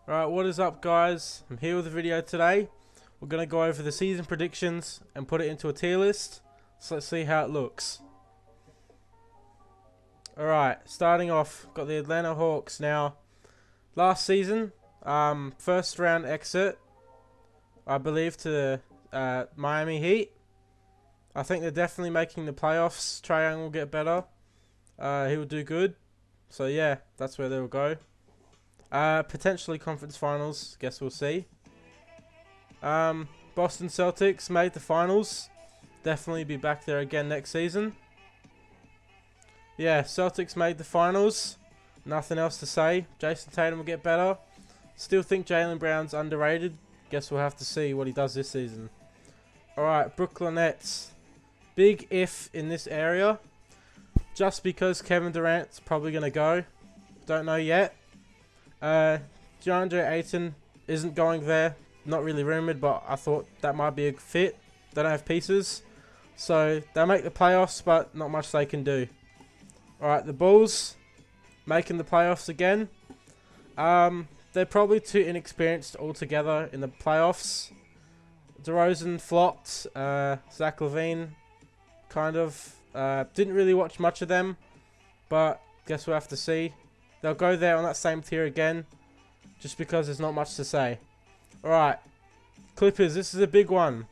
Alright, what is up guys? I'm here with a video today. We're going to go over the season predictions and put it into a tier list. So let's see how it looks. Alright, starting off, got the Atlanta Hawks now. Last season, first round exit, I believe, to the Miami Heat. I think they're definitely making the playoffs. Trae Young will get better. He will do good. So yeah, that's where they'll go. Potentially conference finals. Guess we'll see. Boston Celtics made the finals. Definitely be back there again next season. Yeah, Celtics made the finals. Nothing else to say. Jason Tatum will get better. Still think Jaylen Brown's underrated. Guess we'll have to see what he does this season. Alright, Brooklyn Nets. Big if in this area. Just because Kevin Durant's probably going to go. Don't know yet. DeAndre Ayton isn't going there. Not really rumoured, but I thought that might be a fit. They don't have pieces. So, they'll make the playoffs, but not much they can do. Alright, the Bulls making the playoffs again. They're probably too inexperienced altogether in the playoffs. DeRozan flopped. Zach LaVine kind of didn't really watch much of them, but guess we'll have to see. They'll go there on that same tier again, just because there's not much to say. Alright, Clippers, this is a big one.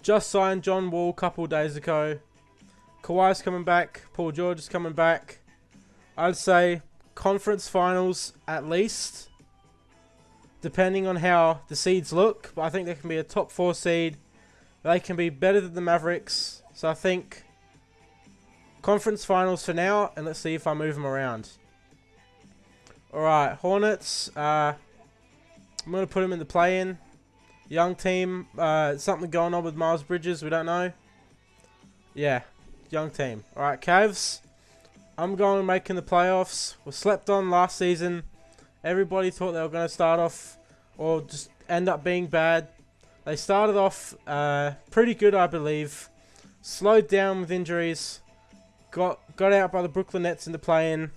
Just signed John Wall a couple days ago. Kawhi's coming back. Paul George is coming back. I'd say conference finals at least, depending on how the seeds look. But I think they can be a top 4 seed. They can be better than the Mavericks. So I think conference finals for now, and let's see if I move them around. Alright, Hornets. I'm going to put them in the play-in. Young team. Something going on with Miles Bridges. We don't know. Yeah, young team. Alright, Cavs. I'm going making the playoffs. We slept on last season. Everybody thought they were going to start off or just end up being bad. They started off pretty good, I believe. Slowed down with injuries. Got out by the Brooklyn Nets in the play-in.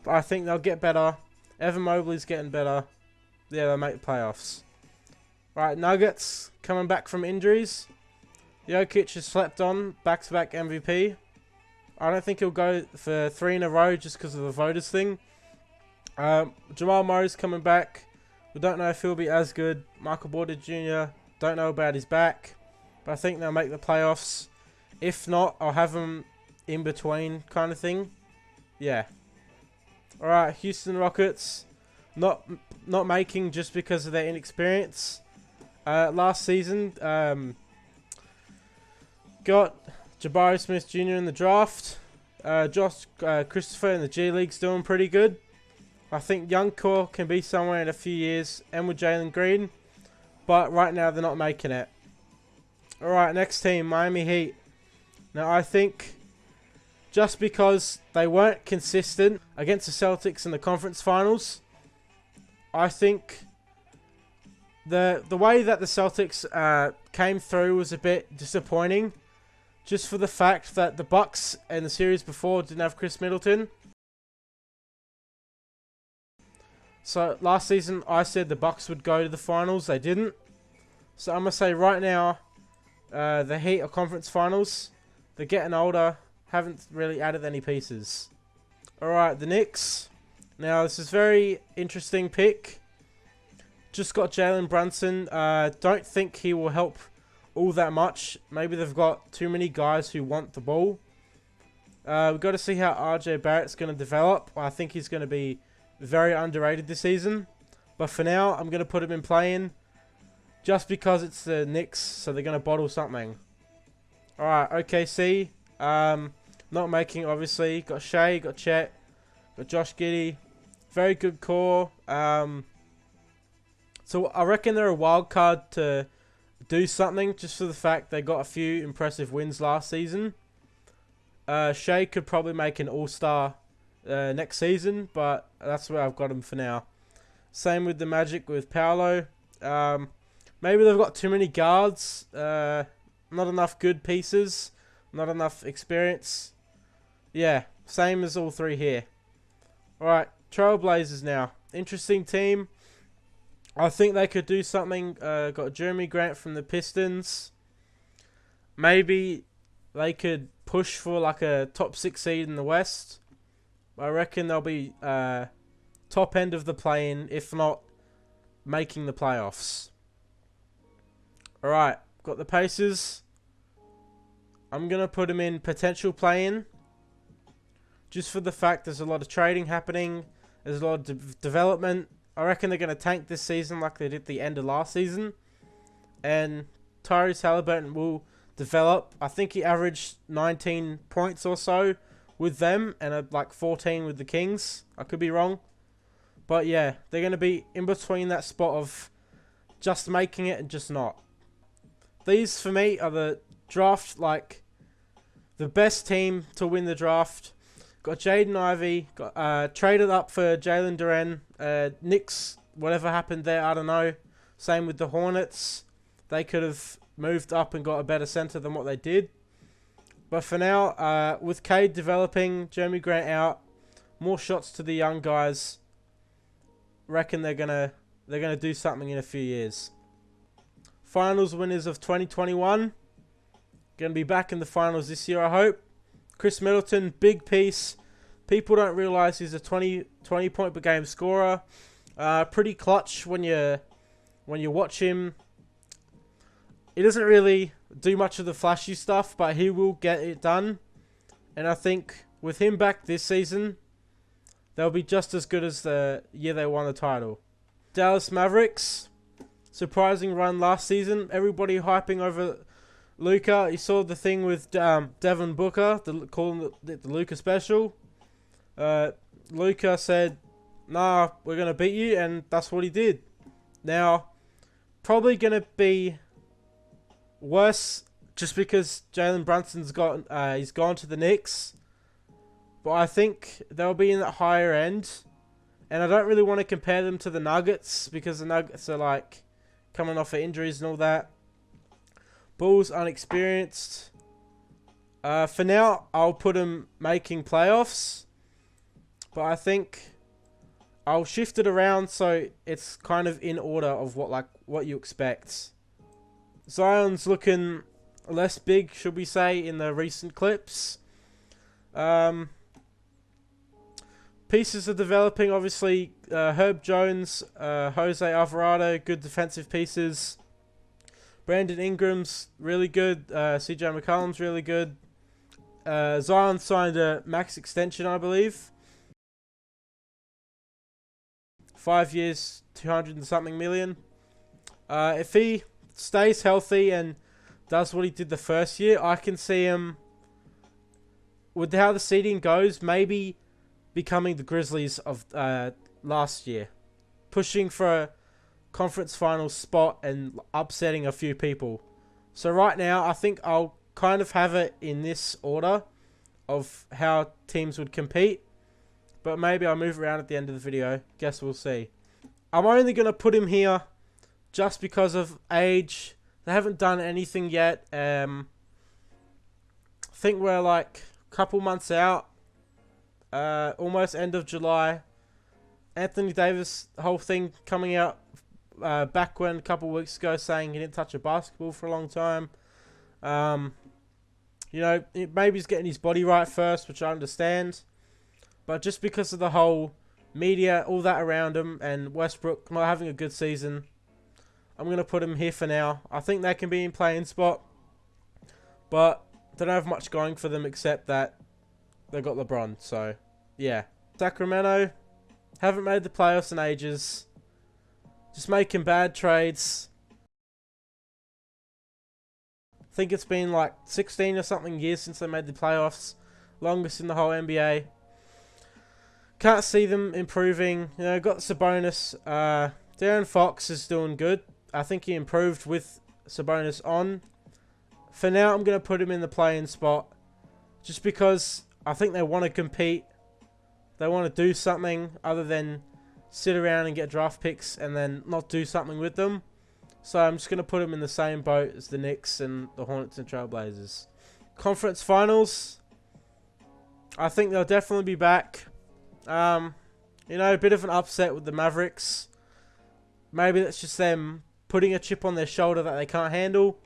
But I think they'll get better. Evan Mobley's getting better. Yeah, they'll make the playoffs. Right, Nuggets coming back from injuries. Jokic has slept on, back-to-back MVP. I don't think he'll go for 3 in a row just because of the voters thing. Jamal Murray's coming back. We don't know if he'll be as good. Michael Porter Jr. don't know about his back. But I think they'll make the playoffs. If not, I'll have them in between kind of thing. Yeah. Alright, Houston Rockets. Not making just because of their inexperience. Last season, got Jabari Smith Jr. in the draft. Josh Christopher in the G League's doing pretty good. I think young core can be somewhere in a few years, and with Jalen Green. But right now, they're not making it. Alright, next team, Miami Heat. Now, I think just because they weren't consistent against the Celtics in the conference finals, I think the way that the Celtics came through was a bit disappointing. Just for the fact that the Bucks in the series before didn't have Chris Middleton. So last season I said the Bucks would go to the finals. They didn't. So I'm going to say right now the Heat are conference finals. They're getting older. Haven't really added any pieces. Alright, the Knicks. Now this is a very interesting pick. Just got Jalen Brunson. Don't think he will help all that much. Maybe they've got too many guys who want the ball. We've got to see how RJ Barrett's going to develop. I think he's going to be very underrated this season. But for now, I'm going to put him in play-in. Just because it's the Knicks, so they're going to bottle something. Alright, OKC. Not making, obviously. Got Shea, got Chet, got Josh Giddey. Very good core. So I reckon they're a wild card to do something, just for the fact they got a few impressive wins last season. Shea could probably make an all-star next season, but that's where I've got him for now. Same with the Magic with Paolo. Maybe they've got too many guards, not enough good pieces, not enough experience. Yeah, same as all three here. Alright, Trailblazers now. Interesting team. I think they could do something. Got Jeremy Grant from the Pistons. Maybe they could push for like a top 6 seed in the West. I reckon they'll be top end of the play-in, if not making the playoffs. Alright, got the Pacers. I'm going to put them in potential play-in. Just for the fact there's a lot of trading happening. There's a lot of development. I reckon they're going to tank this season like they did the end of last season. And Tyrese Halliburton will develop. I think he averaged 19 points or so with them and like 14 with the Kings. I could be wrong. But yeah, they're going to be in between that spot of just making it and just not. These, for me, are the draft, like, the best team to win the draft. Got Jaden Ivey, got traded up for Jalen Duren. Knicks, whatever happened there, I don't know. Same with the Hornets. They could have moved up and got a better center than what they did. But for now, with Cade developing, Jeremy Grant out, more shots to the young guys, reckon they're gonna do something in a few years. Finals winners of 2021. Gonna be back in the finals this year, I hope. Chris Middleton, big piece. People don't realise he's a 20 point per game scorer. Pretty clutch when you watch him. He doesn't really do much of the flashy stuff, but he will get it done. And I think with him back this season, they'll be just as good as the year they won the title. Dallas Mavericks, surprising run last season. Everybody hyping over Luka. You saw the thing with Devin Booker, calling the Luka special. Luka said, "Nah, we're gonna beat you," and that's what he did. Now, probably gonna be worse just because Jalen Brunson's he's gone to the Knicks. But I think they'll be in that higher end. And I don't really want to compare them to the Nuggets because the Nuggets are like coming off of injuries and all that. Bulls unexperienced. For now, I'll put them making playoffs. But I think I'll shift it around so it's kind of in order of what you expect. Zion's looking less big, should we say, in the recent clips. Pieces are developing, obviously. Herb Jones, Jose Alvarado, good defensive pieces. Brandon Ingram's really good. CJ McCollum's really good. Zion signed a max extension, I believe. 5 years, 200 and something million. If he stays healthy and does what he did the first year, I can see him, with how the seeding goes, maybe becoming the Grizzlies of last year. Pushing for a conference finals spot and upsetting a few people. So right now, I think I'll kind of have it in this order of how teams would compete. But maybe I'll move around at the end of the video. Guess we'll see. I'm only going to put him here just because of age. They haven't done anything yet. I think we're like a couple months out. Almost end of July. Anthony Davis, the whole thing coming out back when a couple weeks ago saying he didn't touch a basketball for a long time. You know, maybe he's getting his body right first, which I understand. But just because of the whole media, all that around him, and Westbrook not having a good season, I'm going to put him here for now. I think they can be in playing spot. But they don't have much going for them except that they got LeBron. So, yeah. Sacramento haven't made the playoffs in ages. Just making bad trades. I think it's been like 16 or something years since they made the playoffs. Longest in the whole NBA. Can't see them improving. You know, got Sabonis. De'Aaron Fox is doing good. I think he improved with Sabonis on. For now, I'm going to put him in the play-in spot. Just because I think they want to compete. They want to do something other than sit around and get draft picks and then not do something with them. So I'm just going to put them in the same boat as the Knicks and the Hornets and Trailblazers. Conference finals. I think they'll definitely be back. You know, a bit of an upset with the Mavericks. maybe that's just them putting a chip on their shoulder that they can't handle.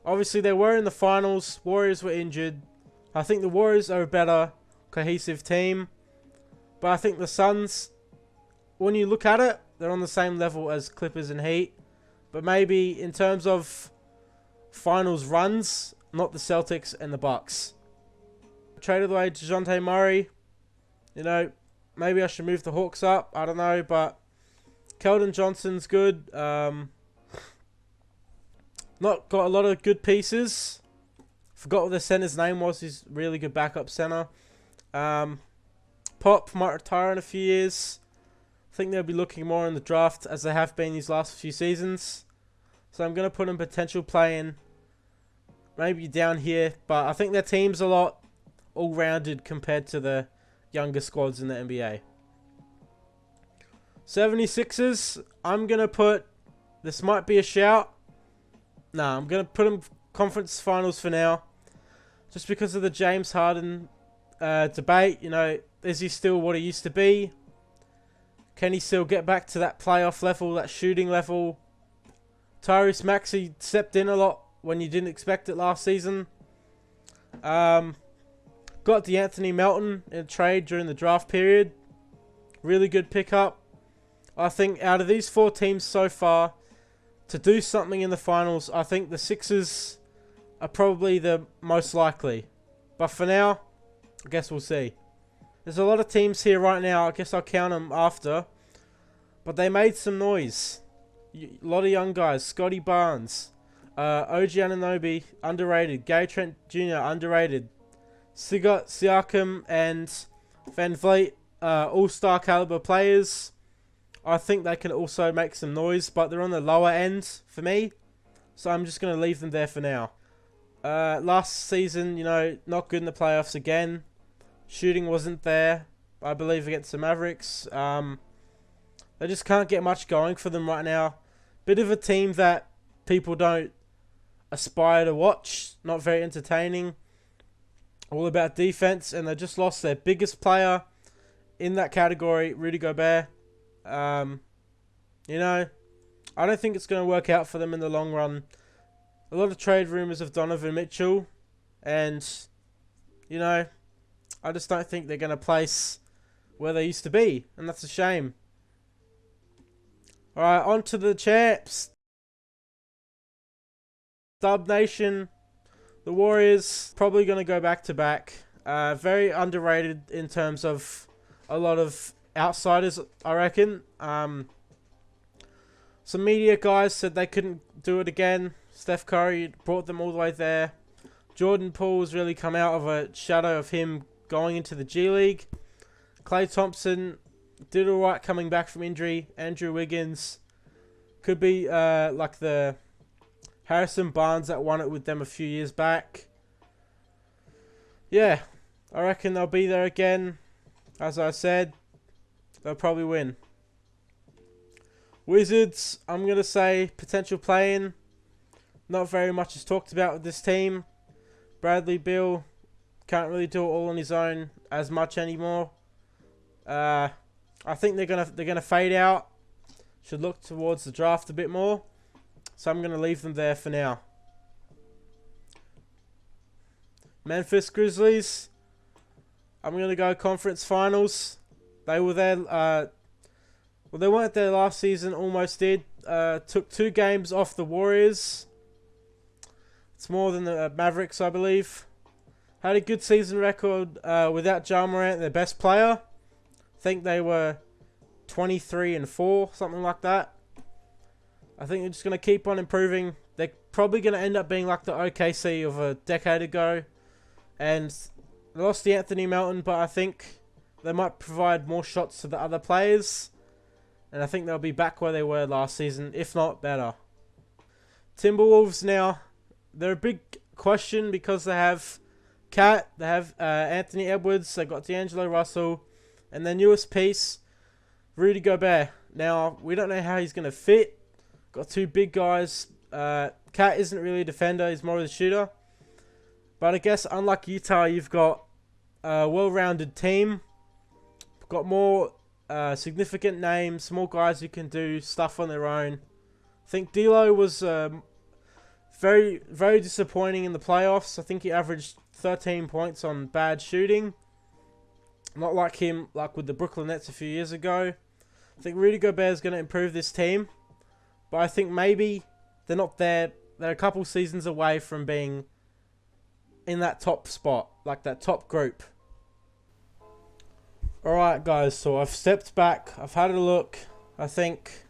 Obviously, they were in the finals. Warriors were injured. I think the Warriors are a better cohesive team. But I think the Suns, when you look at it, they're on the same level as Clippers and Heat. But maybe in terms of finals runs, not the Celtics and the Bucks. Traded away DeJounte Murray. You know, maybe I should move the Hawks up. I don't know, but Keldon Johnson's good. Not got a lot of good pieces. Forgot what the center's name was. He's really good backup center. Pop might retire in a few years. I think they'll be looking more in the draft as they have been these last few seasons. So I'm going to put in potential play-in. Maybe down here. But I think their team's a lot all-rounded compared to the younger squads in the NBA. 76ers. I'm going to put... This might be a shout. Nah, I'm going to put them conference finals for now. Just because of the James Harden debate. You know, is he still what he used to be? Can he still get back to that playoff level, that shooting level? Tyrese Maxey stepped in a lot when you didn't expect it last season. Got DeAnthony Melton in a trade during the draft period. Really good pickup. I think out of these four teams so far, to do something in the finals, I think the Sixers are probably the most likely. But for now, I guess we'll see. There's a lot of teams here right now. I guess I'll count them after. But they made some noise. A lot of young guys. Scotty Barnes. OG Anunoby, underrated. Gary Trent Jr., underrated. Siakam and Van Vliet, all-star caliber players. I think they can also make some noise, but they're on the lower end for me. So I'm just going to leave them there for now. Last season, you know, not good in the playoffs again. Shooting wasn't there, I believe, against the Mavericks. They just can't get much going for them right now. Bit of a team that people don't aspire to watch. Not very entertaining. All about defense, and they just lost their biggest player in that category, Rudy Gobert. You know, I don't think it's going to work out for them in the long run. A lot of trade rumors of Donovan Mitchell, and, you know, I just don't think they're going to place where they used to be, and that's a shame. Alright, on to the champs. Dub Nation. The Warriors, probably going to go back-to-back. Very underrated in terms of a lot of outsiders, I reckon. Some media guys said they couldn't do it again. Steph Curry brought them all the way there. Jordan Poole's really come out of a shadow of him going into the G League. Klay Thompson did alright coming back from injury. Andrew Wiggins could be like the Harrison Barnes that won it with them a few years back. Yeah, I reckon they'll be there again. As I said, they'll probably win. Wizards, I'm going to say potential play-in. Not very much is talked about with this team. Bradley Beal can't really do it all on his own as much anymore. I think they're gonna fade out. Should look towards the draft a bit more. So I'm gonna leave them there for now. Memphis Grizzlies. I'm gonna go conference finals. They were there. Well, they weren't there last season. Almost did. Took 2 games off the Warriors. It's more than the Mavericks, I believe. Had a good season record without Ja Morant, their best player. I think they were 23-4, something like that. I think they're just going to keep on improving. They're probably going to end up being like the OKC of a decade ago. And they lost Anthony Melton, but I think they might provide more shots to the other players. And I think they'll be back where they were last season, if not better. Timberwolves now. They're a big question because they have Cat, they have Anthony Edwards, they've got D'Angelo Russell, and their newest piece, Rudy Gobert. Now, we don't know how he's going to fit. Got 2 big guys. Cat isn't really a defender, he's more of a shooter. But I guess, unlike Utah, you've got a well-rounded team. Got more significant names, more guys who can do stuff on their own. I think D'Lo was very, very disappointing in the playoffs. I think he averaged 13 points on bad shooting. Not like him, like with the Brooklyn Nets a few years ago. I think Rudy Gobert is going to improve this team. But I think maybe they're not there. They're a couple seasons away from being in that top spot, like that top group. Alright guys, so I've stepped back. I've had a look. I think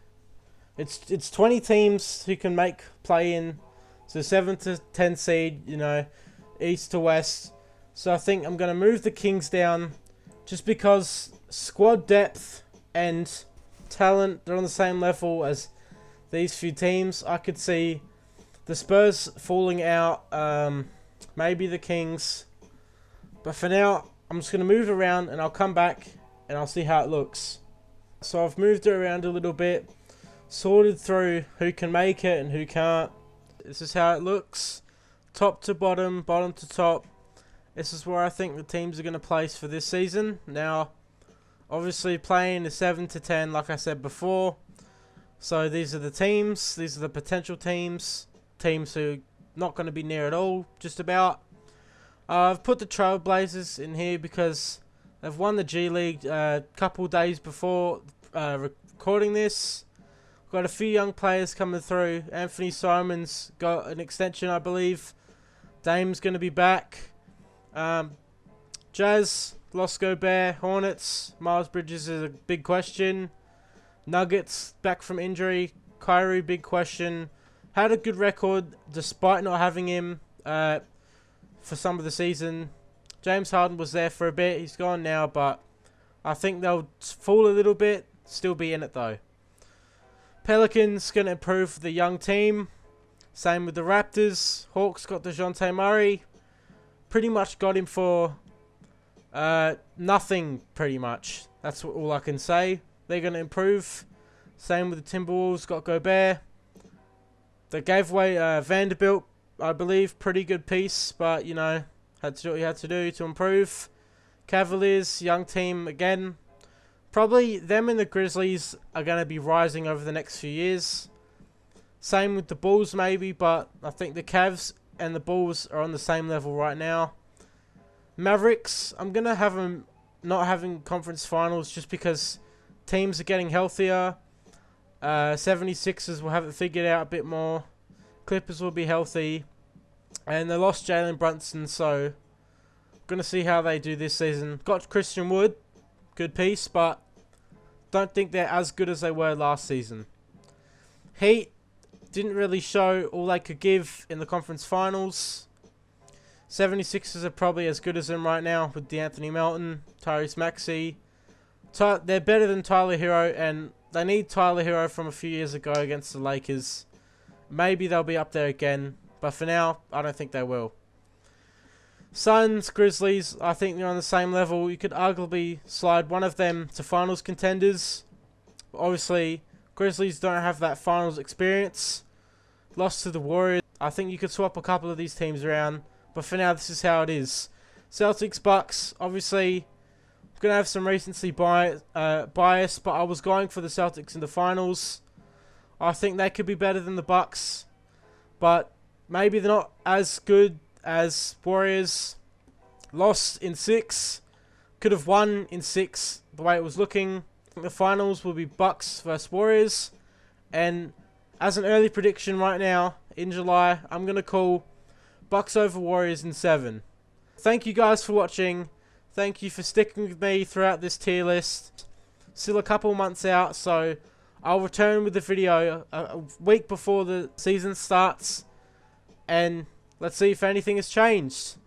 it's 20 teams who can make play in. So 7 to 10 seed, you know, east to west. So I think I'm going to move the Kings down just because squad depth and talent, they're on the same level as these few teams. I could see the Spurs falling out, maybe the Kings. But for now, I'm just going to move around and I'll come back and I'll see how it looks. So I've moved it around a little bit, sorted through who can make it and who can't. This is how it looks. Top to bottom, bottom to top. This is where I think the teams are going to place for this season. Now, obviously playing is 7 to 10 like I said before. So these are the teams. These are the potential teams. Teams who are not going to be near at all, just about. I've put the Trailblazers in here because they've won the G League a couple days before recording this. Got a few young players coming through. Anthony Simons got an extension, I believe. Dame's going to be back. Jazz, lost Gobert. Hornets, Miles Bridges is a big question. Nuggets, back from injury. Kyrie, big question. Had a good record despite not having him for some of the season. James Harden was there for a bit. He's gone now, but I think they'll fall a little bit. Still be in it though. Pelicans going to improve the young team. Same with the Raptors. Hawks got DeJounte Murray. Pretty much got him for nothing, pretty much. That's all I can say. They're going to improve. Same with the Timberwolves. Got Gobert. They gave away Vanderbilt, I believe. Pretty good piece, but, you know, had to do what you had to do to improve. Cavaliers, young team again. Probably them and the Grizzlies are going to be rising over the next few years. Same with the Bulls maybe, but I think the Cavs and the Bulls are on the same level right now. Mavericks, I'm going to have them not having conference finals just because teams are getting healthier. 76ers will have it figured out a bit more. Clippers will be healthy. And they lost Jalen Brunson, so going to see how they do this season. Got Christian Wood, good piece, but don't think they're as good as they were last season. Heat didn't really show all they could give in the conference finals. 76ers are probably as good as them right now with DeAnthony Melton, Tyrese Maxey. They're better than Tyler Hero, and they need Tyler Hero from a few years ago against the Lakers. Maybe they'll be up there again, but for now, I don't think they will. Suns, Grizzlies, I think they're on the same level. You could arguably slide one of them to finals contenders. Obviously, Grizzlies don't have that finals experience. Lost to the Warriors. I think you could swap a couple of these teams around, but for now, this is how it is. Celtics, Bucks, obviously, I'm going to have some recency bias, but I was going for the Celtics in the finals. I think they could be better than the Bucks, but maybe they're not as good as Warriors. Lost in 6. Could have won in 6 the way it was looking. I think the finals will be Bucks versus Warriors. And as an early prediction right now, in July, I'm going to call Bucks over Warriors in 7. Thank you guys for watching. Thank you for sticking with me throughout this tier list. Still a couple months out, so I'll return with the video a week before the season starts. And let's see if anything has changed.